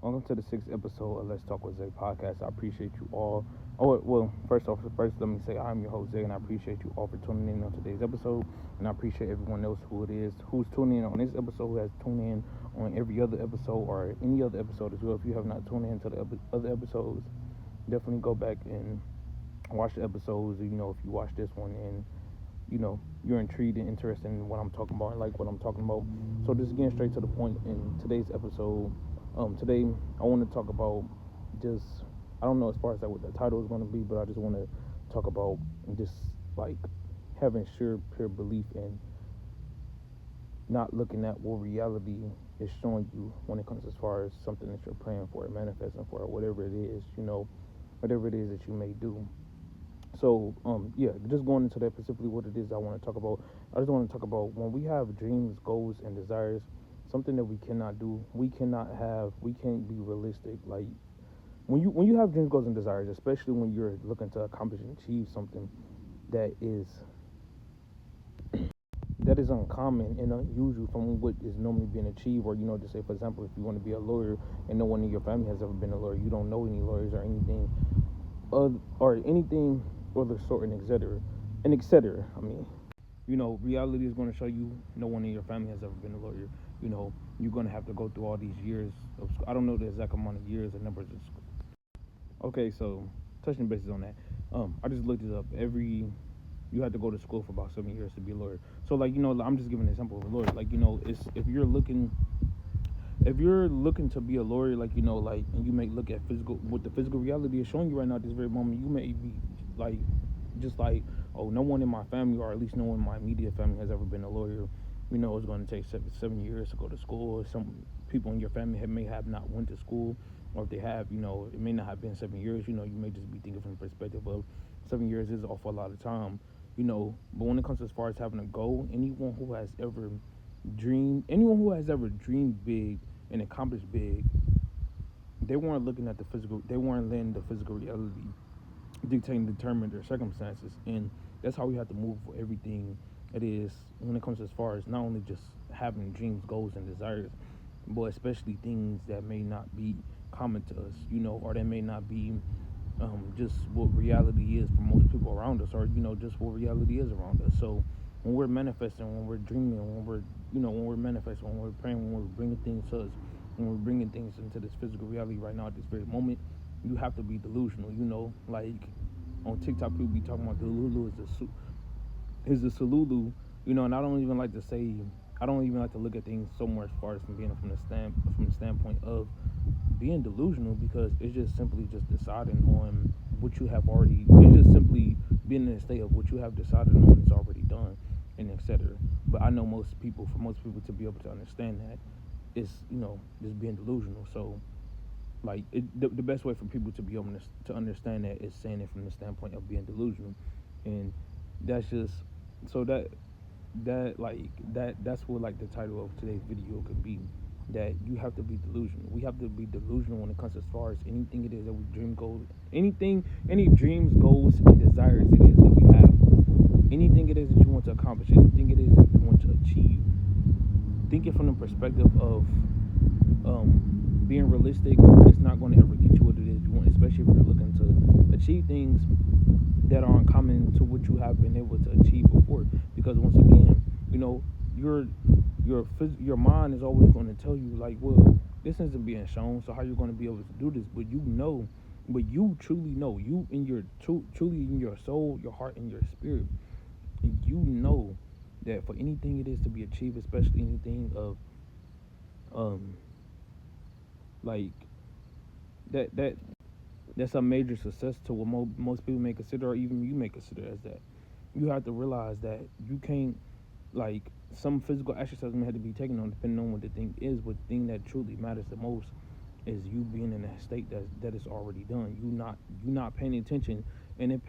Welcome to the sixth episode of Let's Talk with Zay podcast. I appreciate you all. Oh, well, first let me say I'm your host Zay, and I appreciate you all for tuning in on today's episode. And I appreciate everyone else who it is who's tuning in on this episode, who has tuned in on every other episode or any other episode as well. If you have not tuned in to the other episodes, definitely go back and watch the episodes. If you watch this one and you're intrigued and interested in what I'm talking about and like what I'm talking about. So just getting straight to the point in today's episode. Today I want to talk about just I don't know as far as like what the title is going to be, but I just want to talk about just like having sure pure belief in not looking at what reality is showing you when it comes as far as something that you're praying for, manifesting for, whatever it is, whatever it is that you may do. So, yeah, just going into that specifically what it is I want to talk about. I just want to talk about when we have dreams, goals, and desires, something that we cannot do. We can't be realistic. Like when you have dreams, goals, and desires, especially when you're looking to accomplish and achieve something that is that is uncommon and unusual from what is normally being achieved. Or just say for example, if you want to be a lawyer and no one in your family has ever been a lawyer, you don't know any lawyers or anything or anything of the sort, and etc. And etc. I mean, reality is going to show you no one in your family has ever been a lawyer. You're going to have to go through all these years of school. I don't know the exact amount of years and numbers of school. Okay, so touching bases on that, I just looked it up. You have to go to school for about 7 years to be a lawyer. So like I'm just giving an example of a lawyer. Like it's if you're looking to be a lawyer, like and you may look at physical what the physical reality is showing you right now at this very moment, you may be like just like, oh, no one in my family, or at least no one in my immediate family has ever been a lawyer. It's going to take 7 years to go to school. Some people in your family may have not went to school, or if they have, it may not have been 7 years. You may just be thinking from the perspective of 7 years is awful a lot of time. But when it comes as far as having a goal, anyone who has ever dreamed big and accomplished big, they weren't looking at the physical. They weren't letting the physical reality dictate and determine their circumstances, and that's how we have to move for everything. It is when it comes as far as not only just having dreams, goals, and desires, but especially things that may not be common to us, or that may not be just what reality is for most people around us, or just what reality is around us. So when we're manifesting, when we're dreaming, when we're manifesting, when we're praying, when we're bringing things to us, when we're bringing things into this physical reality right now at this very moment, you have to be delusional. Like on TikTok, people be talking about Delulu is the Salulu. And I don't even like to look at things so much as far as from the standpoint of being delusional, because it's just simply just deciding on what you have already. It's just simply being in a state of what you have decided on is already done, and etc. But I know for most people to be able to understand that, it's just being delusional. So like the best way for people to be able to understand that is saying it from the standpoint of being delusional, and that's just so that's what like the title of today's video could be, that you have to be delusional. We have to be delusional when it comes as far as anything it is that we dream goals, any dreams, goals, and desires it is that we have, anything it is that you want to accomplish, anything it is that you want to achieve. Think it from the perspective of being realistic. It's not going to ever get you what it is you want, especially if you're looking to achieve things that are uncommon to what you have been able to achieve before. Because once again, your your mind is always going to tell you like, well, this isn't being shown, so how you're going to be able to do this? But you truly know, you in your truly in your soul, your heart, and your spirit, you know that for anything it is to be achieved, especially anything of um like that that's a major success to what most people may consider, or even you may consider as that. You have to realize that you can't, like, some physical exercise may have to be taken on depending on what the thing is, but the thing that truly matters the most is you being in a state that is already done. You not paying attention, and it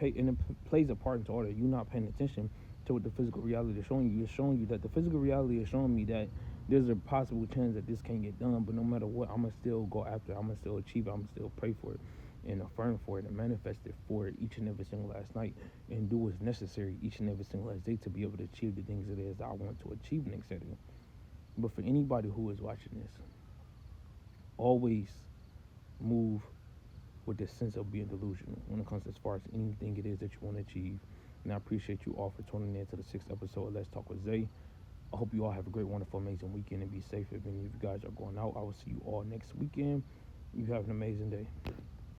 plays a part into all that. You not paying attention to what the physical reality is showing you. It's showing you that the physical reality is showing me that there's a possible chance that this can't get done, but no matter what, I'm gonna still go after it. I'm gonna still achieve it. I'm gonna still pray for it and affirm for it and manifest it for it each and every single last night, and do what's necessary each and every single last day to be able to achieve the things it is that I want to achieve next day. But for anybody who is watching this, always move with this sense of being delusional when it comes as far as anything it is that you want to achieve. And I appreciate you all for tuning in to the 6th episode of Let's Talk with Zay. I hope you all have a great, wonderful, amazing weekend and be safe if any of you guys are going out. I will see you all next weekend. You have an amazing day.